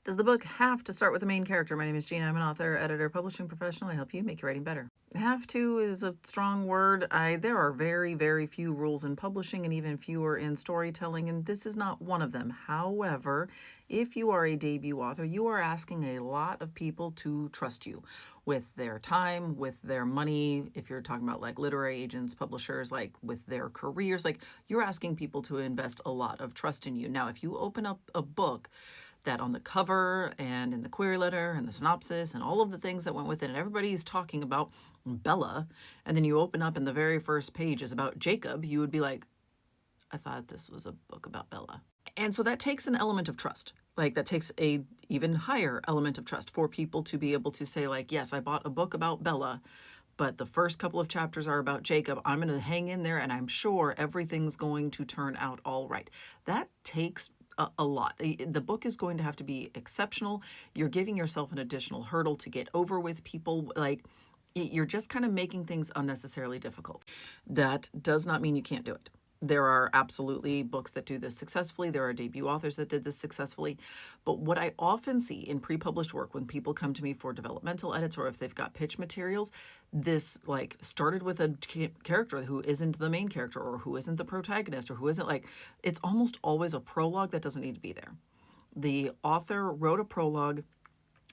Does the book have to start with the main character? My name is Gina. I'm an author, editor, publishing professional. I help you make your writing better. Have to is a strong word. There are very, very few rules in publishing and even fewer in storytelling, and this is not one of them. However, if you are a debut author, you are asking a lot of people to trust you with their time, with their money. If you're talking about like literary agents, publishers, like with their careers, like you're asking people to invest a lot of trust in you. Now, if you open up a book that on the cover and in the query letter and the synopsis and all of the things that went with it, and everybody's talking about Bella, and then you open up and the very first page is about Jacob, you would be like, I thought this was a book about Bella. And so that takes an element of trust. Like that takes a even higher element of trust for people to be able to say like, yes, I bought a book about Bella, but the first couple of chapters are about Jacob. I'm going to hang in there and I'm sure everything's going to turn out all right. That takes a lot. The book is going to have to be exceptional. You're giving yourself an additional hurdle to get over with people. Like you're just kind of making things unnecessarily difficult. That does not mean you can't do it. There are absolutely books that do this successfully. There are debut authors that did this successfully. But what I often see in pre-published work when people come to me for developmental edits or if they've got pitch materials, this like started with a character who isn't the main character or who isn't the protagonist or who isn't like, it's almost always a prologue that doesn't need to be there. The author wrote a prologue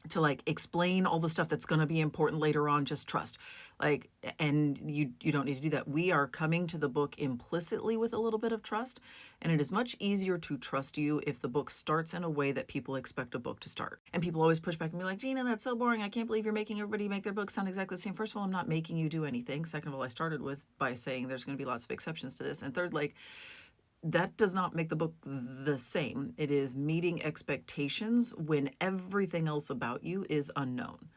to like explain all the stuff that's going to be important later on. Just trust, like, and you don't need to do that. We are coming to the book implicitly with a little bit of trust, and it is much easier to trust you if the book starts in a way that people expect a book to start. And people always push back and be like, Gina, that's so boring. I can't believe you're making everybody make their books sound exactly the same. First of all, I'm not making you do anything. Second of all, I started with by saying there's going to be lots of exceptions to this. And third, like, that does not make the book the same. It is meeting expectations when everything else about you is unknown.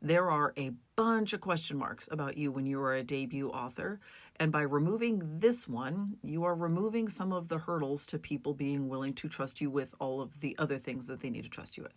There are a bunch of question marks about you when you are a debut author. And by removing this one, you are removing some of the hurdles to people being willing to trust you with all of the other things that they need to trust you with.